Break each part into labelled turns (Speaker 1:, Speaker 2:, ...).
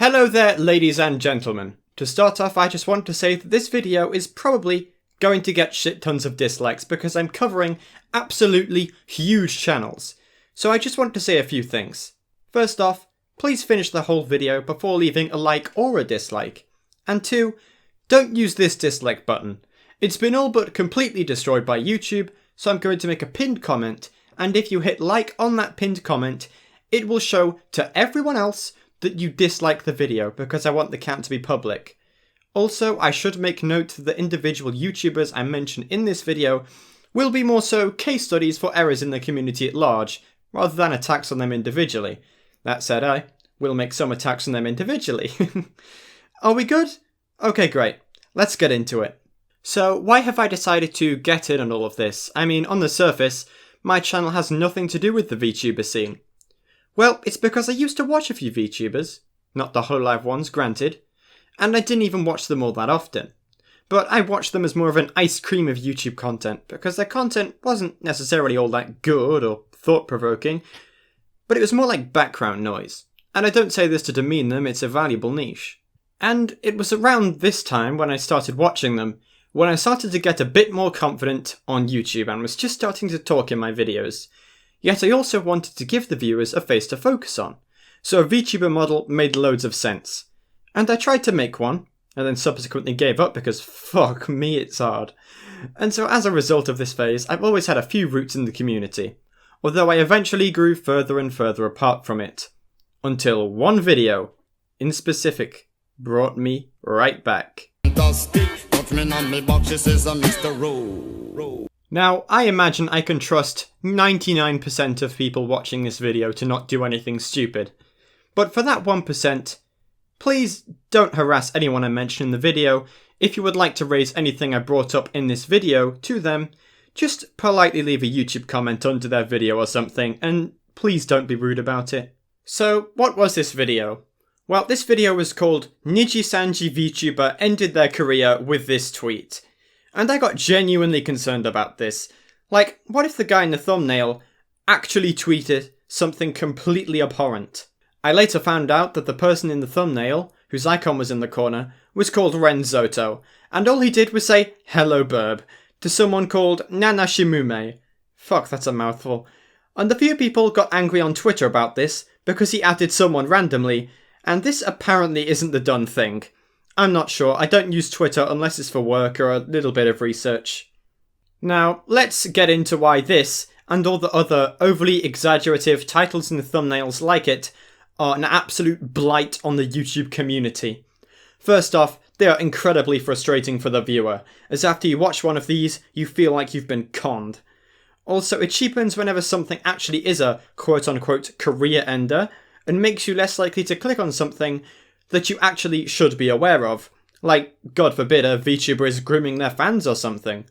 Speaker 1: Hello there, ladies and gentlemen. To start off, I just want to say that this video is probably going to get shit tons of dislikes because I'm covering absolutely huge channels. So I just want to say a few things. First off, please finish the whole video before leaving a like or a dislike. And two, don't use this dislike button. It's been all but completely destroyed by YouTube, so I'm going to make a pinned comment, and if you hit like on that pinned comment, it will show to everyone else that you dislike the video because I want the count to be public. Also, I should make note that the individual YouTubers I mention in this video will be more so case studies for errors in the community at large, rather than attacks on them individually. That said, I will make some attacks on them individually. Are we good? Okay, great. Let's get into it. So, why have I decided to get in on all of this? I mean, on the surface, my channel has nothing to do with the VTuber scene. Well, it's because I used to watch a few VTubers, not the hololive ones, granted, and I didn't even watch them all that often. But I watched them as more of an ice cream of YouTube content, because their content wasn't necessarily all that good or thought-provoking, but it was more like background noise. And I don't say this to demean them, it's a valuable niche. And it was around this time when I started watching them, when I started to get a bit more confident on YouTube and was just starting to talk in my videos. Yet I also wanted to give the viewers a face to focus on, so a VTuber model made loads of sense. And I tried to make one, and then subsequently gave up because fuck me, it's hard. And so as a result of this phase, I've always had a few roots in the community, although I eventually grew further and further apart from it. Until one video, in specific, brought me right back. Now, I imagine I can trust 99% of people watching this video to not do anything stupid. But for that 1%, please don't harass anyone I mention in the video. If you would like to raise anything I brought up in this video to them, just politely leave a YouTube comment under their video or something, and please don't be rude about it. So, what was this video? Well, this video was called Niji Sanji VTuber ended their career with this tweet. And I got genuinely concerned about this. Like, what if the guy in the thumbnail actually tweeted something completely abhorrent? I later found out that the person in the thumbnail, whose icon was in the corner, was called Renzoto, and all he did was say, "Hello Burb," to someone called Nana Shimume. Fuck, that's a mouthful. And a few people got angry on Twitter about this, because he added someone randomly, and this apparently isn't the done thing. I'm not sure, I don't use Twitter unless it's for work or a little bit of research. Now, let's get into why this, and all the other overly exaggerative titles in the thumbnails like it, are an absolute blight on the YouTube community. First off, they are incredibly frustrating for the viewer, as after you watch one of these, you feel like you've been conned. Also, it cheapens whenever something actually is a quote-unquote career ender, and makes you less likely to click on something that you actually should be aware of. Like, God forbid, a VTuber is grooming their fans or something.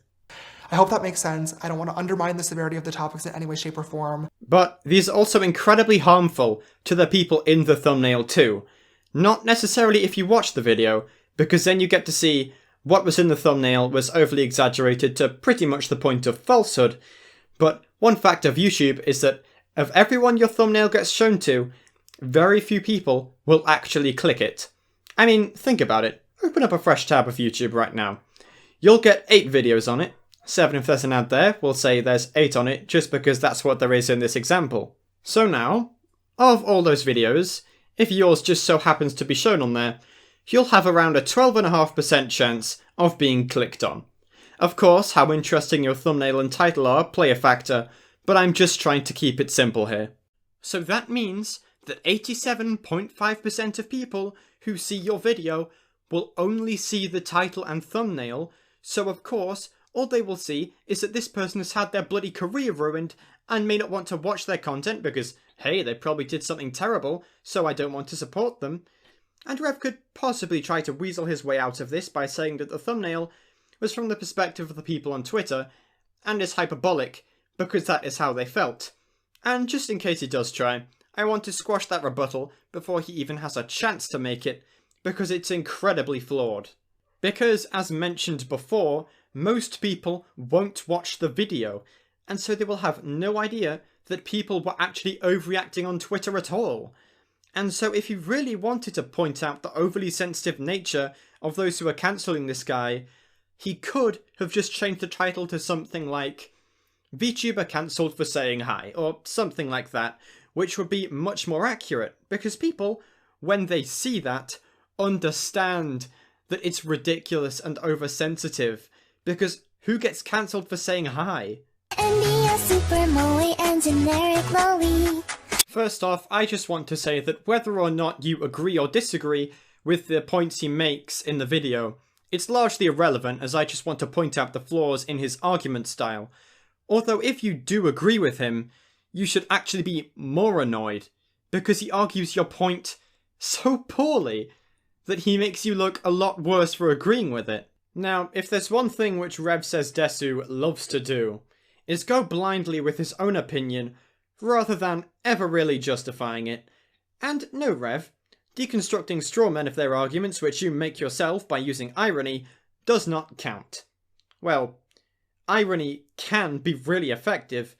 Speaker 2: I hope that makes sense. I don't want to undermine the severity of the topics in any way, shape, or form.
Speaker 1: But these are also incredibly harmful to the people in the thumbnail too. Not necessarily if you watch the video, because then you get to see what was in the thumbnail was overly exaggerated to pretty much the point of falsehood. But one fact of YouTube is that of everyone your thumbnail gets shown to, very few people will actually click it. I mean, think about it. Open up a fresh tab of YouTube right now. You'll get 8 videos on it. 7 if there's an ad there. We'll say there's 8 on it just because that's what there is in this example. So now, of all those videos, if yours just so happens to be shown on there, you'll have around a 12.5% chance of being clicked on. Of course, how interesting your thumbnail and title are play a factor, but I'm just trying to keep it simple here. So that means that 87.5% of people who see your video will only see the title and thumbnail, so of course, all they will see is that this person has had their bloody career ruined and may not want to watch their content because, hey, they probably did something terrible, so I don't want to support them. And Rev could possibly try to weasel his way out of this by saying that the thumbnail was from the perspective of the people on Twitter, and is hyperbolic, because that is how they felt. And just in case he does try, I want to squash that rebuttal before he even has a chance to make it, because it's incredibly flawed. Because, as mentioned before, most people won't watch the video, and so they will have no idea that people were actually overreacting on Twitter at all. And so if he really wanted to point out the overly sensitive nature of those who are cancelling this guy, he could have just changed the title to something like VTuber cancelled for saying hi, or something like that, which would be much more accurate, because people, when they see that, understand that it's ridiculous and oversensitive, because who gets cancelled for saying hi? First off, I just want to say that whether or not you agree or disagree with the points he makes in the video, it's largely irrelevant, as I just want to point out the flaws in his argument style. Although if you do agree with him, you should actually be more annoyed, because he argues your point so poorly that he makes you look a lot worse for agreeing with it. Now, if there's one thing which Rev Says Desu loves to do, is go blindly with his own opinion, rather than ever really justifying it. And no, Rev, deconstructing straw men of their arguments which you make yourself by using irony does not count. Well, irony can be really effective,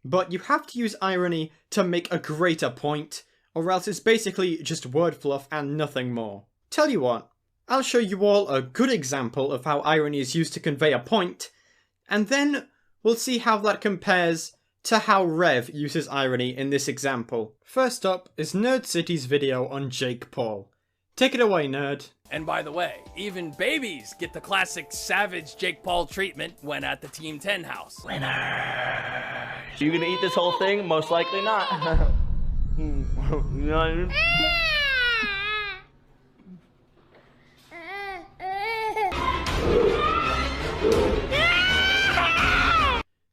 Speaker 1: but you have to use irony to make a greater point, or else it's basically just word fluff and nothing more. Tell you what, I'll show you all a good example of how irony is used to convey a point, and then we'll see how that compares to how Rev uses irony in this example. First up is Nerd City's video on Jake Paul. Take it away, nerd.
Speaker 3: And by the way, even babies get the classic savage Jake Paul treatment when at the Team 10 house.
Speaker 4: Winner! You gonna eat this whole thing? Most likely not.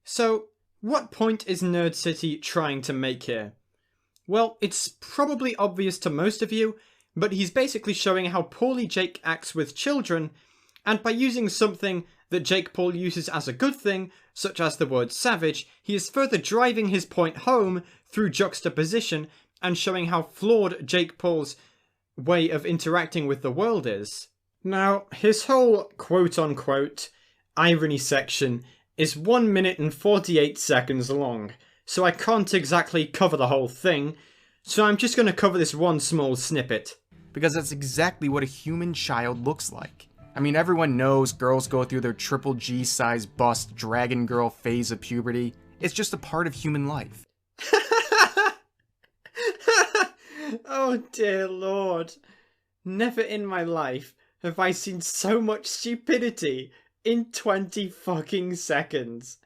Speaker 1: So, what point is Nerd City trying to make here? Well, it's probably obvious to most of you, but he's basically showing how poorly Jake acts with children, and by using something that Jake Paul uses as a good thing, such as the word savage, he is further driving his point home through juxtaposition and showing how flawed Jake Paul's way of interacting with the world is. Now, his whole quote-unquote irony section is 1 minute and 48 seconds long, so I can't exactly cover the whole thing, so I'm just going to cover this one small snippet.
Speaker 5: Because that's exactly what a human child looks like. I mean, everyone knows girls go through their triple G size bust dragon girl phase of puberty. It's just a part of human life.
Speaker 1: Oh dear lord. Never in my life have I seen so much stupidity in 20 fucking seconds.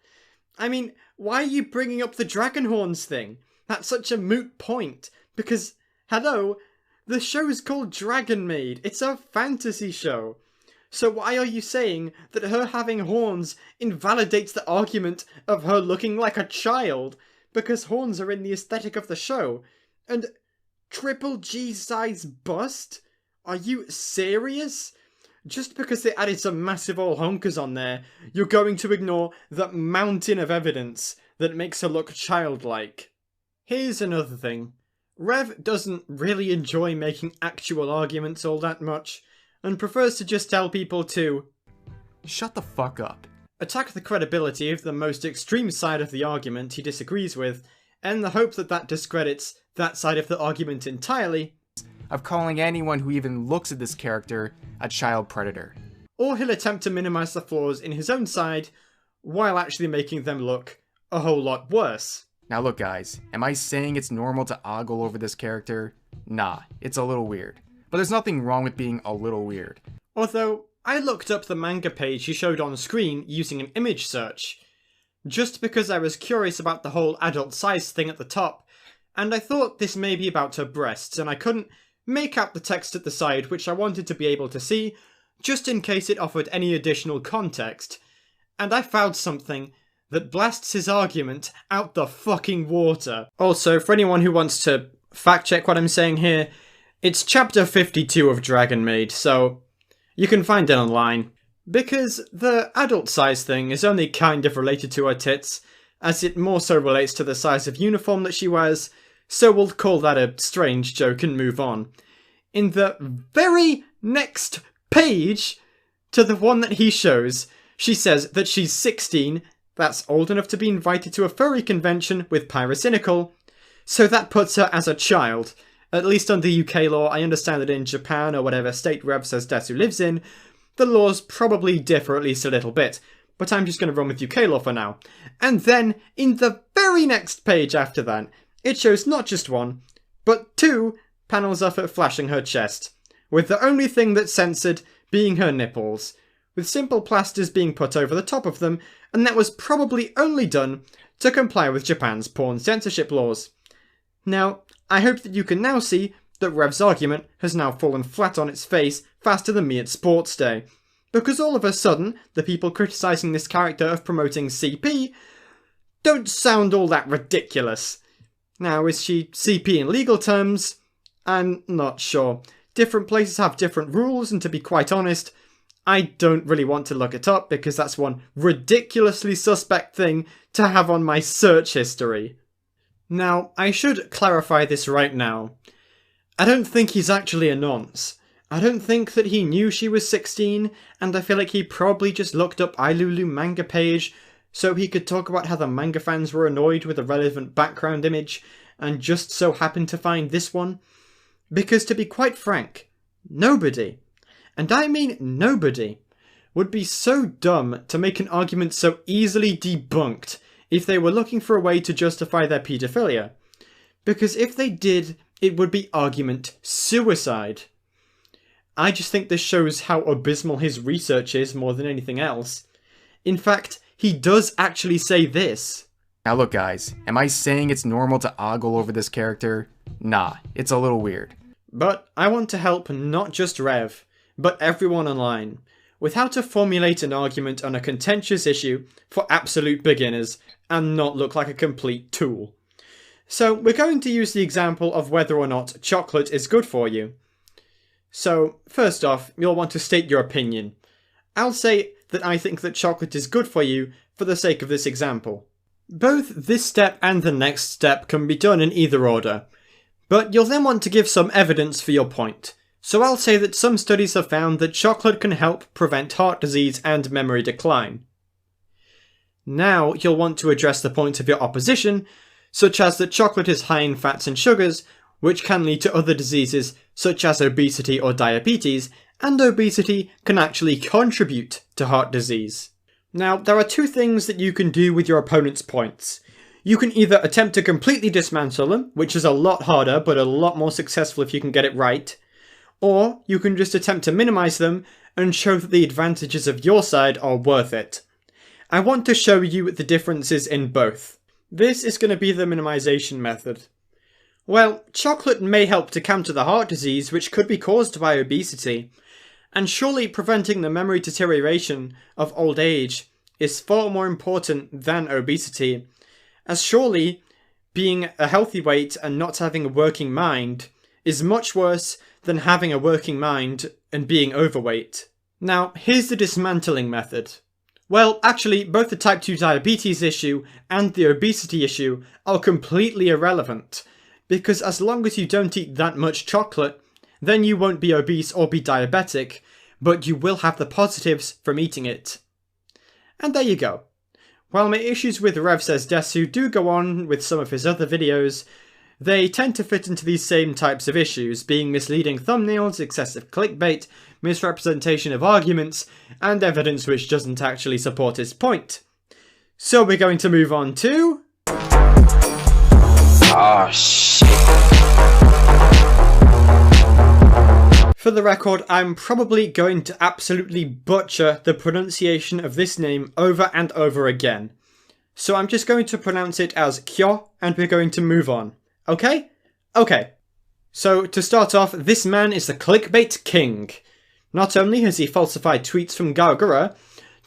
Speaker 1: I mean, why are you bringing up the dragon horns thing? That's such a moot point, because, hello, the show is called Dragon Maid. It's a fantasy show. So why are you saying that her having horns invalidates the argument of her looking like a child? Because horns are in the aesthetic of the show. And triple G size bust? Are you serious? Just because they added some massive old honkers on there, you're going to ignore that mountain of evidence that makes her look childlike. Here's another thing. Rev doesn't really enjoy making actual arguments all that much, and prefers to just tell people to
Speaker 5: shut the fuck up.
Speaker 1: Attack the credibility of the most extreme side of the argument he disagrees with, and the hope that that discredits that side of the argument entirely,
Speaker 5: of calling anyone who even looks at this character a child predator.
Speaker 1: Or he'll attempt to minimize the flaws in his own side, while actually making them look a whole lot worse.
Speaker 5: Now look guys, am I saying it's normal to ogle over this character? Nah, it's a little weird. But there's nothing wrong with being a little weird.
Speaker 1: Although, I looked up the manga page he showed on screen using an image search, just because I was curious about the whole adult size thing at the top, and I thought this may be about her breasts, and I couldn't make out the text at the side which I wanted to be able to see, just in case it offered any additional context, and I found something that blasts his argument out the fucking water. Also, for anyone who wants to fact check what I'm saying here, it's chapter 52 of Dragon Maid, so you can find it online. Because the adult size thing is only kind of related to her tits, as it more so relates to the size of uniform that she wears, so we'll call that a strange joke and move on. In the very next page to the one that he shows, she says that she's 16, that's old enough to be invited to a furry convention with Pyrocynical, so that puts her as a child, At least under UK law, I understand that in Japan or whatever state Rev says Desu lives in, the laws probably differ at least a little bit. But I'm just going to run with UK law for now. And then, in the very next page after that, it shows not just one, but 2 panels of her flashing her chest, with the only thing that's censored being her nipples, with simple plasters being put over the top of them, and that was probably only done to comply with Japan's porn censorship laws. Now, I hope that you can now see that Rev's argument has now fallen flat on its face faster than me at sports day, because all of a sudden, the people criticising this character of promoting CP don't sound all that ridiculous. Now, is she CP in legal terms? I'm not sure. Different places have different rules, and to be quite honest, I don't really want to look it up because that's one ridiculously suspect thing to have on my search history. Now, I should clarify this right now. I don't think he's actually a nonce. I don't think that he knew she was 16, and I feel like he probably just looked up iLulu manga page so he could talk about how the manga fans were annoyed with a relevant background image, and just so happened to find this one. Because to be quite frank, nobody, and I mean nobody, would be so dumb to make an argument so easily debunked if they were looking for a way to justify their paedophilia. Because if they did, it would be argument suicide. I just think this shows how abysmal his research is more than anything else. In fact, he does actually say this.
Speaker 5: Now look guys, am I saying it's normal to ogle over this character? Nah, it's a little weird.
Speaker 1: But I want to help not just Rev, but everyone online, with how to formulate an argument on a contentious issue for absolute beginners and not look like a complete tool. So we're going to use the example of whether or not chocolate is good for you. So first off, you'll want to state your opinion. I'll say that I think that chocolate is good for you for the sake of this example. Both this step and the next step can be done in either order, but you'll then want to give some evidence for your point. So I'll say that some studies have found that chocolate can help prevent heart disease and memory decline. Now you'll want to address the points of your opposition, such as that chocolate is high in fats and sugars, which can lead to other diseases such as obesity or diabetes, and obesity can actually contribute to heart disease. Now, there are 2 things that you can do with your opponent's points. You can either attempt to completely dismantle them, which is a lot harder but a lot more successful if you can get it right, or you can just attempt to minimize them and show that the advantages of your side are worth it. I want to show you the differences in both. This is going to be the minimization method. Well, chocolate may help to counter the heart disease which could be caused by obesity, and surely preventing the memory deterioration of old age is far more important than obesity, as surely being a healthy weight and not having a working mind is much worse than having a working mind and being overweight. Now, here's the dismantling method. Well, actually, both the type 2 diabetes issue and the obesity issue are completely irrelevant, because as long as you don't eat that much chocolate, then you won't be obese or be diabetic, but you will have the positives from eating it. And there you go. While my issues with Rev Says Desu do go on with some of his other videos, they tend to fit into these same types of issues, being misleading thumbnails, excessive clickbait, misrepresentation of arguments, and evidence which doesn't actually support his point. So we're going to move on to...
Speaker 4: Oh shit.
Speaker 1: For the record, I'm probably going to absolutely butcher the pronunciation of this name over and over again. So I'm just going to pronounce it as Kyo, and we're going to move on. Okay? Okay. So to start off, this man is the clickbait king. Not only has he falsified tweets from Gaogura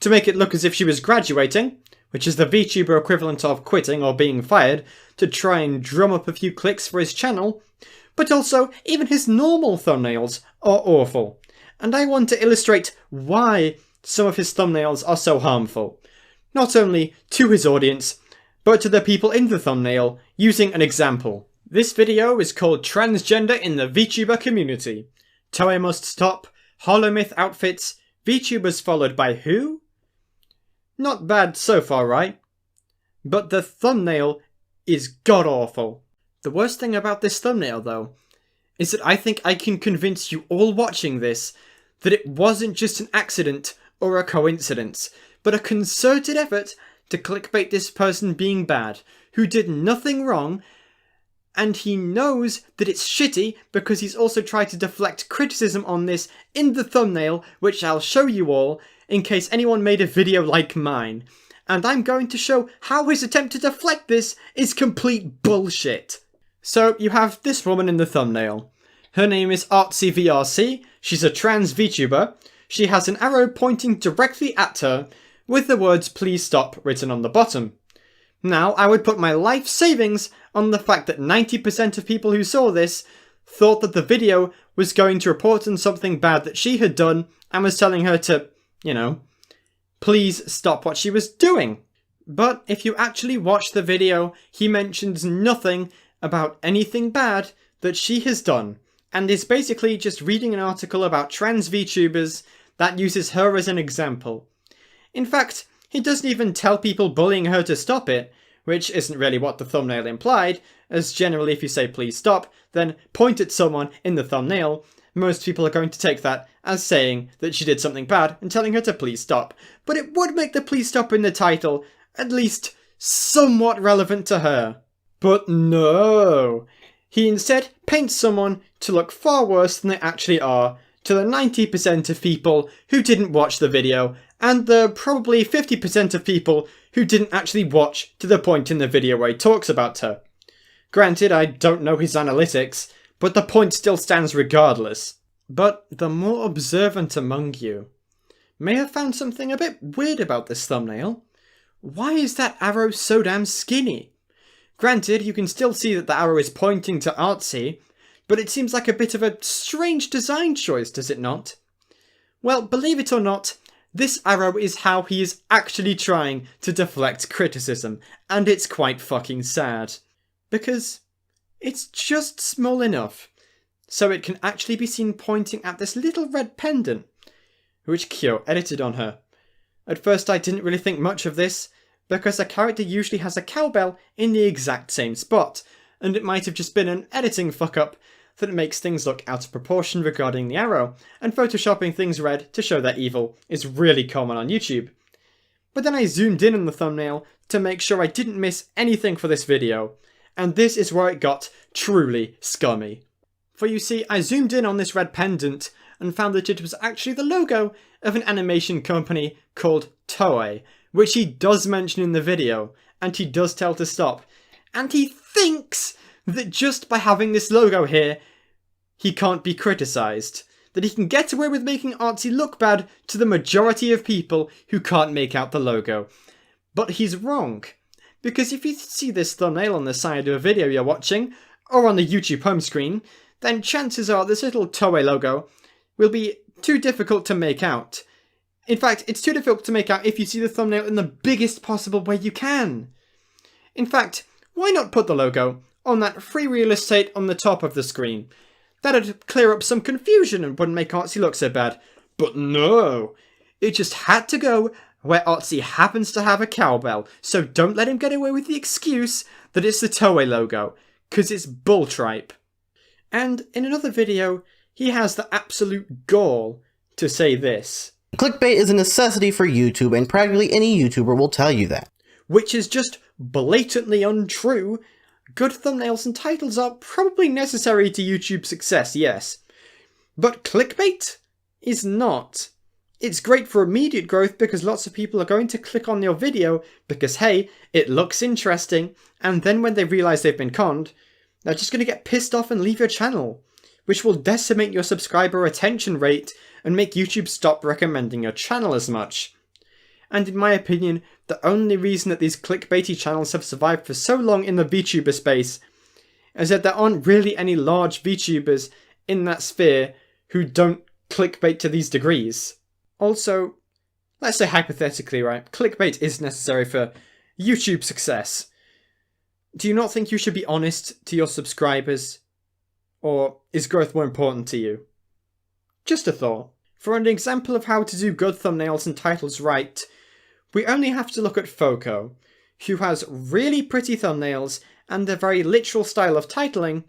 Speaker 1: to make it look as if she was graduating, which is the VTuber equivalent of quitting or being fired, to try and drum up a few clicks for his channel, but also even his normal thumbnails are awful. And I want to illustrate why some of his thumbnails are so harmful. Not only to his audience, but to the people in the thumbnail, using an example. This video is called Transgender in the VTuber Community. Toe Must Stop, Holomyth Outfits, VTubers followed by who? Not bad so far, right? But the thumbnail is god-awful. The worst thing about this thumbnail, though, is that I think I can convince you all watching this that it wasn't just an accident or a coincidence, but a concerted effort to clickbait this person being bad, who did nothing wrong, and he knows that it's shitty because he's also tried to deflect criticism on this in the thumbnail, which I'll show you all in case anyone made a video like mine. And I'm going to show how his attempt to deflect this is complete bullshit. So you have this woman in the thumbnail. Her name is ArtsyVRC, she's a trans VTuber. She has an arrow pointing directly at her, with the words "please stop" written on the bottom. Now, I would put my life savings on the fact that 90% of people who saw this thought that the video was going to report on something bad that she had done and was telling her to, please stop what she was doing. But if you actually watch the video, he mentions nothing about anything bad that she has done, and is basically just reading an article about trans VTubers that uses her as an example. In fact, he doesn't even tell people bullying her to stop it, which isn't really what the thumbnail implied, as generally if you say "please stop", then point at someone in the thumbnail, most people are going to take that as saying that she did something bad and telling her to please stop. But it would make the "please stop" in the title at least somewhat relevant to her. But no! He instead paints someone to look far worse than they actually are to the 90% of people who didn't watch the video, and the probably 50% of people who didn't actually watch to the point in the video where he talks about her. Granted, I don't know his analytics, but the point still stands regardless. But the more observant among you may have found something a bit weird about this thumbnail. Why is that arrow so damn skinny? Granted, you can still see that the arrow is pointing to Artsy, but it seems like a bit of a strange design choice, does it not? Well, believe it or not, this arrow is how he is actually trying to deflect criticism, and it's quite fucking sad. Because it's just small enough so it can actually be seen pointing at this little red pendant, which Kyo edited on her. At first I didn't really think much of this, because a character usually has a cowbell in the exact same spot, and it might have just been an editing fuck-up that makes things look out of proportion regarding the arrow, and photoshopping things red to show they're evil is really common on YouTube. But then I zoomed in on the thumbnail to make sure I didn't miss anything for this video, and this is where it got truly scummy. For you see, I zoomed in on this red pendant and found that it was actually the logo of an animation company called Toei, which he does mention in the video, and he does tell to stop. And he thinks that just by having this logo here, he can't be criticised. That he can get away with making Artsy look bad to the majority of people who can't make out the logo. But he's wrong. Because if you see this thumbnail on the side of a video you're watching, or on the YouTube home screen, then chances are this little Toei logo will be too difficult to make out. In fact, it's too difficult to make out if you see the thumbnail in the biggest possible way you can. In fact, why not put the logo on that free real estate on the top of the screen? That'd clear up some confusion and wouldn't make Artsy look so bad. But no! It just had to go where Artsy happens to have a cowbell, so don't let him get away with the excuse that it's the Toei logo, cause it's bulltripe. And in another video, he has the absolute gall to say this.
Speaker 6: Clickbait is a necessity for YouTube, and practically any YouTuber will tell you that.
Speaker 1: Which is just blatantly untrue. Good thumbnails and titles are probably necessary to YouTube's success, yes. But clickbait is not. It's great for immediate growth because lots of people are going to click on your video because, hey, it looks interesting, and then when they realise they've been conned, they're just going to get pissed off and leave your channel, which will decimate your subscriber retention rate and make YouTube stop recommending your channel as much. And in my opinion, the only reason that these clickbaity channels have survived for so long in the VTuber space is that there aren't really any large VTubers in that sphere who don't clickbait to these degrees. Also, let's say hypothetically, right, clickbait is necessary for YouTube success. Do you not think you should be honest to your subscribers? Or is growth more important to you? Just a thought. For an example of how to do good thumbnails and titles right, we only have to look at Foco, who has really pretty thumbnails and a very literal style of titling,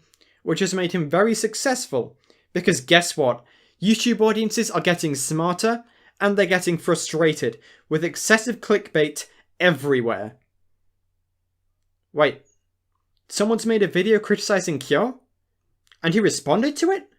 Speaker 1: which has made him very successful. Because guess what? YouTube audiences are getting smarter, and they're getting frustrated with excessive clickbait everywhere. Wait, someone's made a video criticizing Kyo? And he responded to it?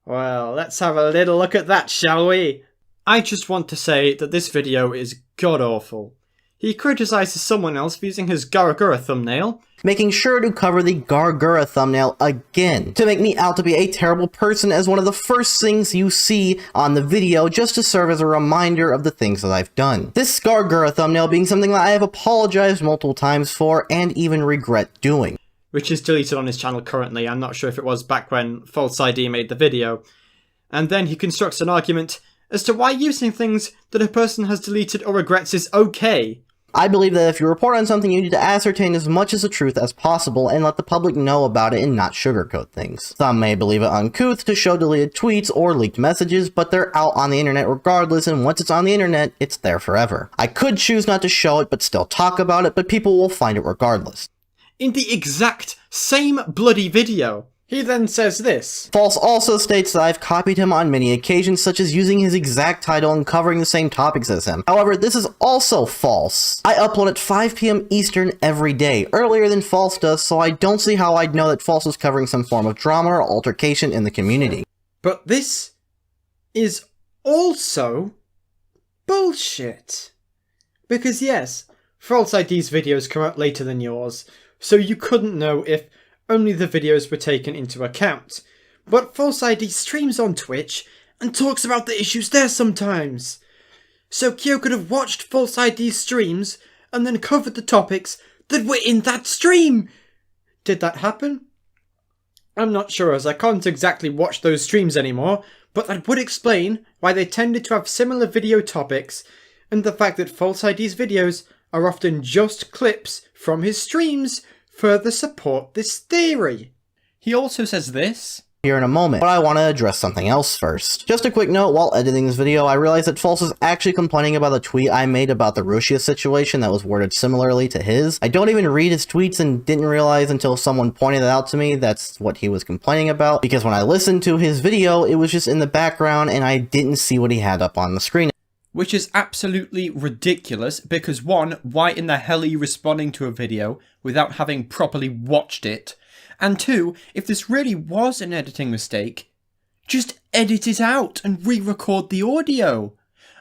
Speaker 1: Well, let's have a little look at that, shall we? I just want to say that this video is god-awful. He criticizes someone else for using his Garagura thumbnail,
Speaker 6: making sure to cover the Gargura thumbnail again, to make me out to be a terrible person as one of the first things you see on the video, just to serve as a reminder of the things that I've done. This Gargura thumbnail being something that I have apologized multiple times for, and even regret doing.
Speaker 1: Which is deleted on his channel currently. I'm not sure if it was back when False ID made the video. And then he constructs an argument as to why using things that a person has deleted or regrets is okay.
Speaker 6: I believe that if you report on something, you need to ascertain as much as the truth as possible and let the public know about it and not sugarcoat things. Some may believe it uncouth to show deleted tweets or leaked messages, but they're out on the internet regardless, and once it's on the internet, it's there forever. I could choose not to show it but still talk about it, but people will find it regardless.
Speaker 1: In the exact same bloody video, he then says this.
Speaker 6: False also states that I've copied him on many occasions, such as using his exact title and covering the same topics as him. However, this is also false. I upload at 5 PM Eastern every day, earlier than False does, so I don't see how I'd know that False is covering some form of drama or altercation in the community.
Speaker 1: But this is also bullshit. Because yes, False ID's videos come out later than yours, so you couldn't know if only the videos were taken into account. But False ID streams on Twitch and talks about the issues there sometimes. So Kyo could have watched False ID's streams and then covered the topics that were in that stream. Did that happen? I'm not sure, as I can't exactly watch those streams anymore, but that would explain why they tended to have similar video topics, and the fact that False ID's videos are often just clips from his streams further support this theory. He also says this
Speaker 6: here in a moment, but I want to address something else first. Just a quick note, while editing this video, I realized that False is actually complaining about a tweet I made about the Rusia situation that was worded similarly to his. I don't even read his tweets and didn't realize until someone pointed it out to me that's what he was complaining about, because when I listened to his video, it was just in the background and I didn't see what he had up on the screen.
Speaker 1: Which is absolutely ridiculous, because one, why in the hell are you responding to a video without having properly watched it? And two, if this really was an editing mistake, just edit it out and re-record the audio.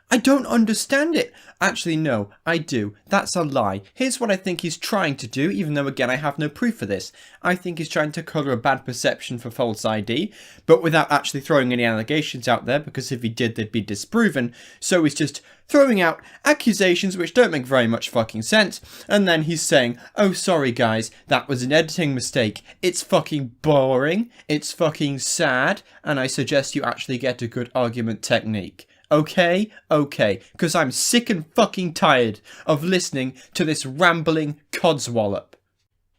Speaker 1: I don't understand it. Actually, no, I do. That's a lie. Here's what I think he's trying to do, even though, again, I have no proof for this. I think he's trying to colour a bad perception for False ID, but without actually throwing any allegations out there, because if he did, they'd be disproven. So he's just throwing out accusations which don't make very much fucking sense, and then he's saying, oh, sorry guys, that was an editing mistake. It's fucking boring, it's fucking sad, and I suggest you actually get a good argument technique. Okay? Okay. Because I'm sick and fucking tired of listening to this rambling codswallop.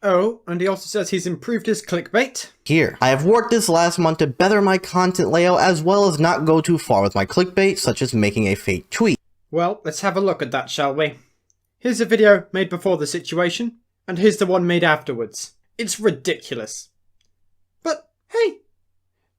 Speaker 1: Oh, and he also says he's improved his clickbait.
Speaker 6: Here, I have worked this last month to better my content layout as well as not go too far with my clickbait, such as making a fake tweet.
Speaker 1: Well, let's have a look at that, shall we? Here's a video made before the situation, and here's the one made afterwards. It's ridiculous. But, hey,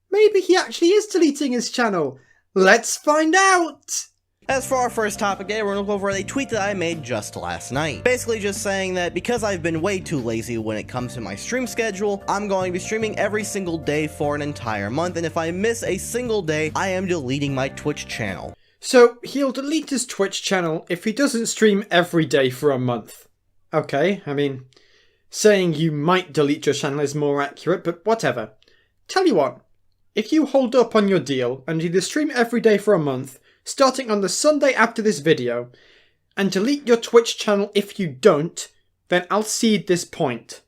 Speaker 1: maybe he actually is deleting his channel. Let's find out!
Speaker 6: As for our first topic today, we're going to look over a tweet that I made just last night. Basically just saying that because I've been way too lazy when it comes to my stream schedule, I'm going to be streaming every single day for an entire month, and if I miss a single day, I am deleting my Twitch channel.
Speaker 1: So, he'll delete his Twitch channel if he doesn't stream every day for a month. Okay, I mean, saying you might delete your channel is more accurate, but whatever. Tell you what. If you hold up on your deal and either stream every day for a month, starting on the Sunday after this video, and delete your Twitch channel if you don't, then I'll cede this point.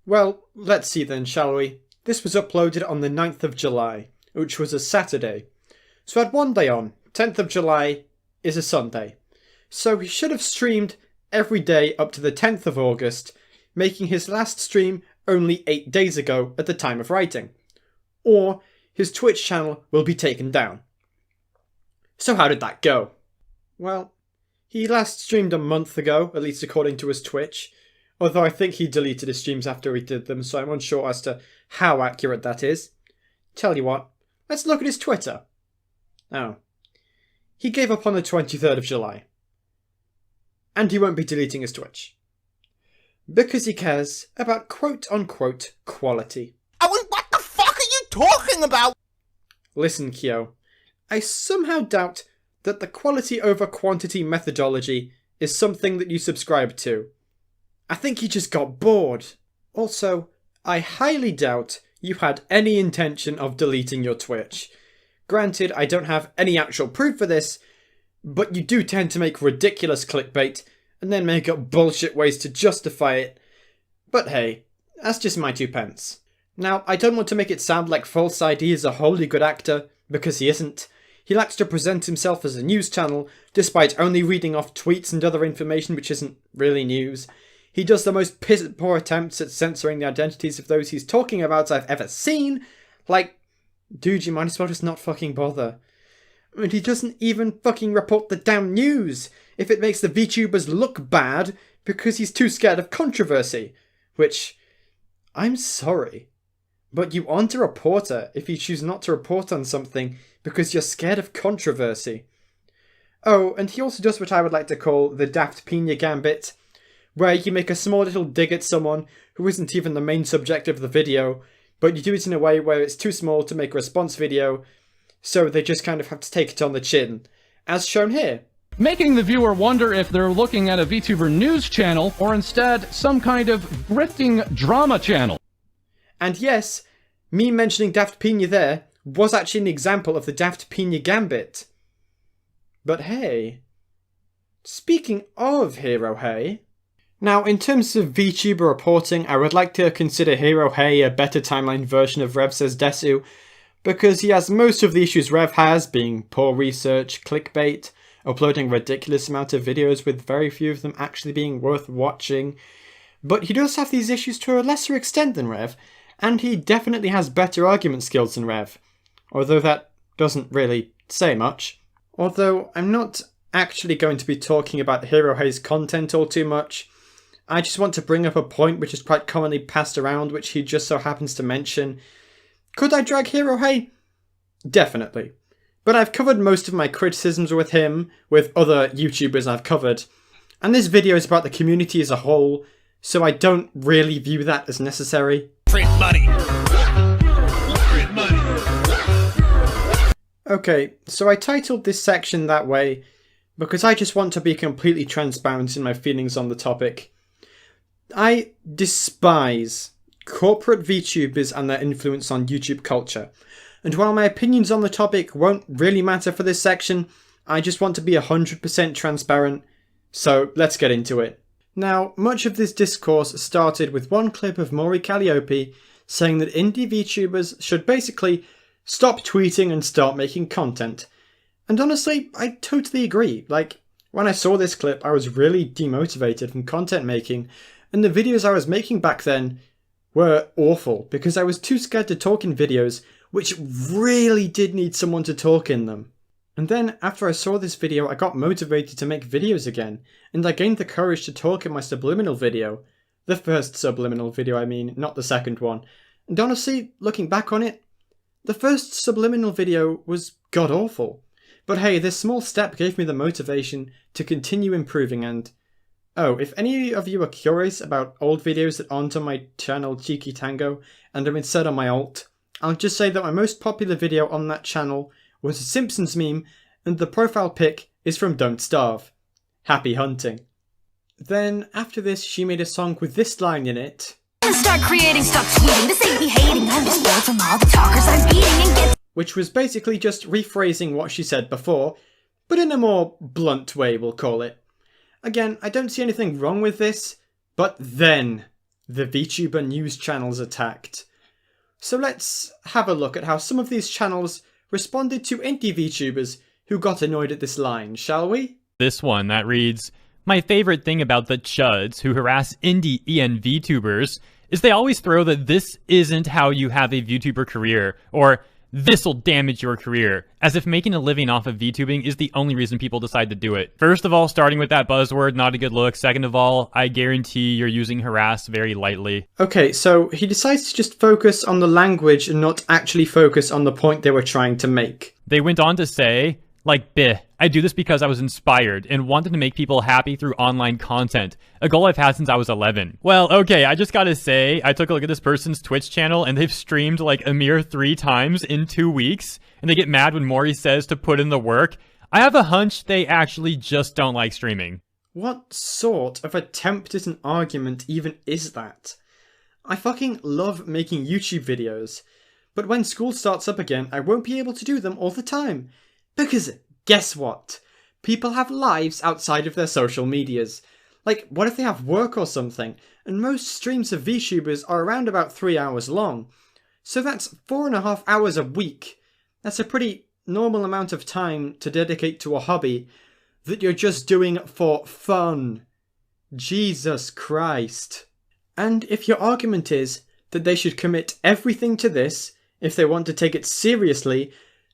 Speaker 1: Well, let's see then, shall we? This was uploaded on the 9th of July, which was a Saturday. So I had one day on. 10th of July is a Sunday. So he should have streamed every day up to the 10th of August, making his last stream only 8 days ago at the time of writing. Or his Twitch channel will be taken down. So how did that go? Well, he last streamed a month ago, at least according to his Twitch, although I think he deleted his streams after he did them, so I'm unsure as to how accurate that is. Tell you what, let's look at his Twitter. Oh. He gave up on the 23rd of July. And he won't be deleting his Twitch. Because he cares about quote-unquote quality.
Speaker 7: What the fuck are you talking about?
Speaker 1: Listen, Kyo, I somehow doubt that the quality over quantity methodology is something that you subscribe to. I think he just got bored. Also, I highly doubt you had any intention of deleting your Twitch. Granted, I don't have any actual proof for this, but you do tend to make ridiculous clickbait and then make up bullshit ways to justify it. But hey, that's just my 2 pence. Now, I don't want to make it sound like False ID is a wholly good actor, because he isn't. He likes to present himself as a news channel, despite only reading off tweets and other information which isn't really news. He does the most piss-poor attempts at censoring the identities of those he's talking about I've ever seen. Like, dude, you might as well just not fucking bother. And he doesn't even fucking report the damn news if it makes the VTubers look bad because he's too scared of controversy. Which, I'm sorry, but you aren't a reporter if you choose not to report on something because you're scared of controversy. Oh, and he also does what I would like to call the Daft Pina Gambit, where you make a small little dig at someone who isn't even the main subject of the video, but you do it in a way where it's too small to make a response video, so they just kind of have to take it on the chin, as shown here.
Speaker 8: Making the viewer wonder if they're looking at a VTuber news channel or instead some kind of grifting drama channel.
Speaker 1: And yes, me mentioning Daft Pina there was actually an example of the Daft Pina Gambit. But hey, speaking of Hero Hey, now in terms of VTuber reporting, I would like to consider Hero Hey a better timeline version of Rev Says Desu, because he has most of the issues Rev has, being poor research, clickbait, uploading ridiculous amount of videos with very few of them actually being worth watching. But he does have these issues to a lesser extent than Rev, and he definitely has better argument skills than Rev, although that doesn't really say much. Although I'm not actually going to be talking about Hero Hey's content all too much. I just want to bring up a point which is quite commonly passed around, which he just so happens to mention. Could I drag Hero Hey? Definitely. But I've covered most of my criticisms with him, with other YouTubers I've covered, and this video is about the community as a whole, so I don't really view that as necessary.
Speaker 3: Print money. Print money.
Speaker 1: Okay, so I titled this section that way because I just want to be completely transparent in my feelings on the topic. I despise corporate VTubers and their influence on YouTube culture. And while my opinions on the topic won't really matter for this section, I just want to be 100% transparent, so let's get into it. Now, much of this discourse started with one clip of Maury Calliope saying that indie VTubers should basically stop tweeting and start making content. And honestly, I totally agree. Like, when I saw this clip, I was really demotivated from content making, and the videos I was making back then were awful because I was too scared to talk in videos which really did need someone to talk in them. And then, after I saw this video, I got motivated to make videos again, and I gained the courage to talk in my subliminal video. The first subliminal video, I mean, not the second one. And honestly, looking back on it, the first subliminal video was god-awful. But hey, this small step gave me the motivation to continue improving and... Oh, if any of you are curious about old videos that aren't on my channel Cheeky Tango and are instead on my alt, I'll just say that my most popular video on that channel was a Simpsons meme, and the profile pic is from Don't Starve. Happy hunting. Then, after this, she made a song with this line in it.
Speaker 9: Start creating, stop tweeting, this ain't me hating, I'm just bored from all the talkers I'm beating and get...
Speaker 1: Which was basically just rephrasing what she said before, but in a more blunt way, we'll call it. Again, I don't see anything wrong with this, but then the VTuber news channels attacked. So let's have a look at how some of these channels responded to indie VTubers who got annoyed at this line, shall we?
Speaker 10: This one that reads, "My favorite thing about the chuds who harass indie EN VTubers is they always throw that this isn't how you have a VTuber career, or this'll damage your career, as if making a living off of VTubing is the only reason people decide to do it. First of all, starting with that buzzword, not a good look. Second of all, I guarantee you're using harass very lightly.
Speaker 1: Okay, so he decides to just focus on the language and not actually focus on the point they were trying to make.
Speaker 10: They went on to say, like, bleh, I do this because I was inspired and wanted to make people happy through online content, a goal I've had since I was 11. Well, okay, I just gotta say, I took a look at this person's Twitch channel and they've streamed like a mere 3 times in 2 weeks, and they get mad when Maury says to put in the work. I have a hunch they actually just don't like streaming.
Speaker 1: What sort of attempt at an argument even is that? I fucking love making YouTube videos, but when school starts up again, I won't be able to do them all the time. Because, guess what? People have lives outside of their social medias. Like, what if they have work or something? And most streams of VTubers are around about 3 hours long. So that's 4.5 hours a week. That's a pretty normal amount of time to dedicate to a hobby that you're just doing for fun. Jesus Christ. And if your argument is that they should commit everything to this, if they want to take it seriously,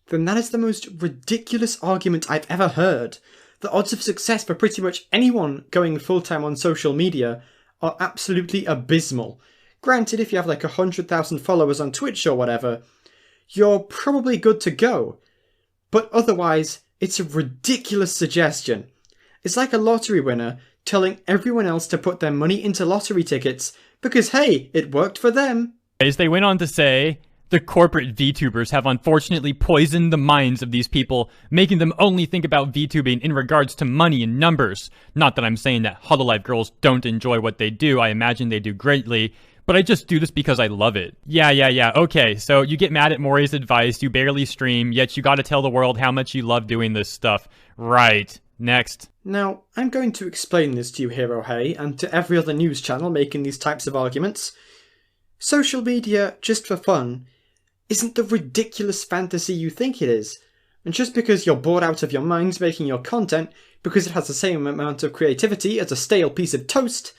Speaker 1: then that is the most ridiculous argument I've ever heard. The odds of success for pretty much anyone going full-time on social media are absolutely abysmal. Granted, if you have like 100,000 followers on Twitch or whatever, you're probably good to go. But otherwise, it's a ridiculous suggestion. It's like a lottery winner telling everyone else to put their money into lottery tickets because, hey, it worked for them.
Speaker 10: As they went on to say, the corporate VTubers have unfortunately poisoned the minds of these people, making them only think about VTubing in regards to money and numbers. Not that I'm saying that Huddle Life girls don't enjoy what they do, I imagine they do greatly, but I just do this because I love it. Yeah, okay, so you get mad at Maury's advice, you barely stream, yet you gotta tell the world how much you love doing this stuff. Right. Next.
Speaker 1: Now, I'm going to explain this to you, Hero Hey, and to every other news channel making these types of arguments. Social media, just for fun, isn't the ridiculous fantasy you think it is. And just because you're bored out of your minds making your content because it has the same amount of creativity as a stale piece of toast,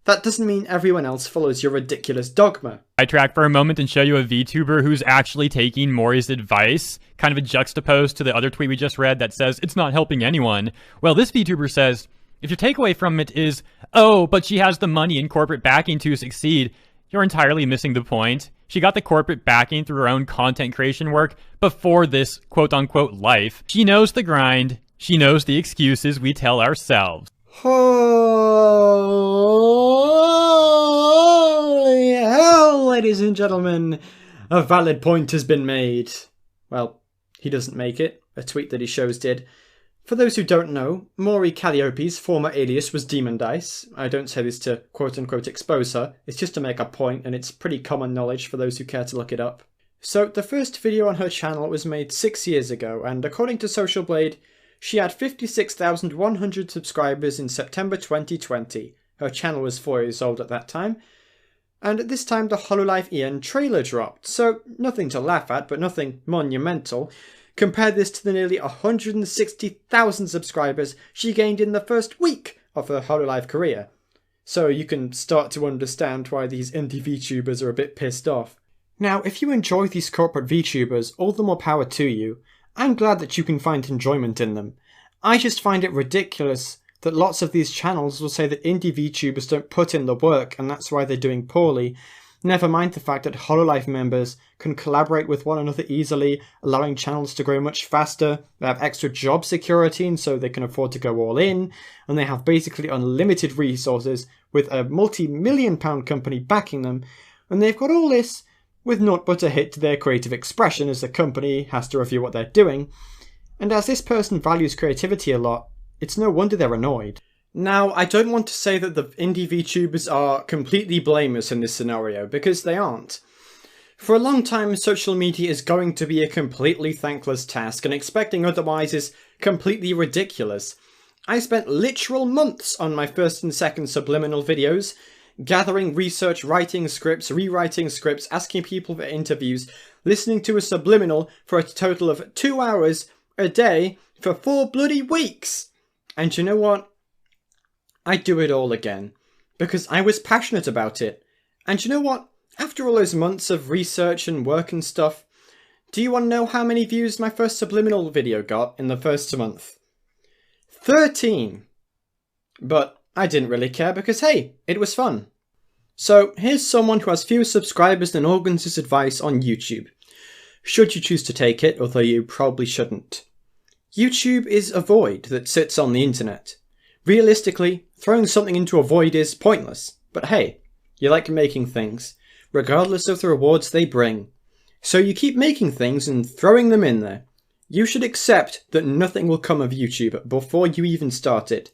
Speaker 1: that doesn't mean everyone else follows your ridiculous dogma.
Speaker 10: I track for a moment and show you a VTuber who's actually taking Maury's advice, kind of a juxtapose to the other tweet we just read that says it's not helping anyone. Well, this VTuber says, if your takeaway from it is, oh, but she has the money and corporate backing to succeed, you're entirely missing the point. She got the corporate backing through her own content creation work before this quote-unquote life. She knows the grind. She knows the excuses we tell ourselves.
Speaker 1: Holy hell, ladies and gentlemen. A valid point has been made. Well, he doesn't make it. A tweet that he shows did. For those who don't know, Maury Calliope's former alias was Demon Dice. I don't say this to quote-unquote expose her, it's just to make a point, and it's pretty common knowledge for those who care to look it up. So, the first video on her channel was made 6 years ago, and according to Social Blade, she had 56,100 subscribers in September 2020. Her channel was 4 years old at that time. And at this time the Hololive Ian trailer dropped, so nothing to laugh at, but nothing monumental. Compare this to the nearly 160,000 subscribers she gained in the first week of her Hololive career. So you can start to understand why these indie VTubers are a bit pissed off. Now, if you enjoy these corporate VTubers, all the more power to you. I'm glad that you can find enjoyment in them. I just find it ridiculous that lots of these channels will say that indie VTubers don't put in the work and that's why they're doing poorly. Never mind the fact that Hololive members can collaborate with one another easily, allowing channels to grow much faster. They have extra job security and so they can afford to go all in, and they have basically unlimited resources with a multi-million-pound company backing them, and they've got all this with naught but a hit to their creative expression as the company has to review what they're doing. And as this person values creativity a lot, it's no wonder they're annoyed. Now, I don't want to say that the indie VTubers are completely blameless in this scenario, because they aren't. For a long time, social media is going to be a completely thankless task, and expecting otherwise is completely ridiculous. I spent literal months on my first and second subliminal videos, gathering research, writing scripts, rewriting scripts, asking people for interviews, listening to a subliminal for a total of 2 hours a day for 4 bloody weeks. And you know what? I'd do it all again, because I was passionate about it. And you know what? After all those months of research and work and stuff, Do you want to know how many views my first subliminal video got in the first month? 13! But I didn't really care because hey, it was fun. So here's someone who has fewer subscribers than Organs' advice on YouTube. Should you choose to take it, although you probably shouldn't. YouTube is a void that sits on the internet. Realistically, throwing something into a void is pointless. But hey, you like making things, regardless of the rewards they bring. So you keep making things and throwing them in there. You should accept that nothing will come of YouTube before you even start it.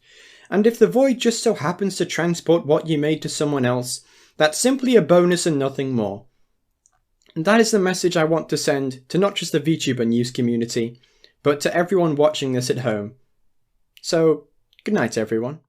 Speaker 1: And if the void just so happens to transport what you made to someone else, that's simply a bonus and nothing more. And that is the message I want to send to not just the VTuber news community, but to everyone watching this at home. So, good night everyone.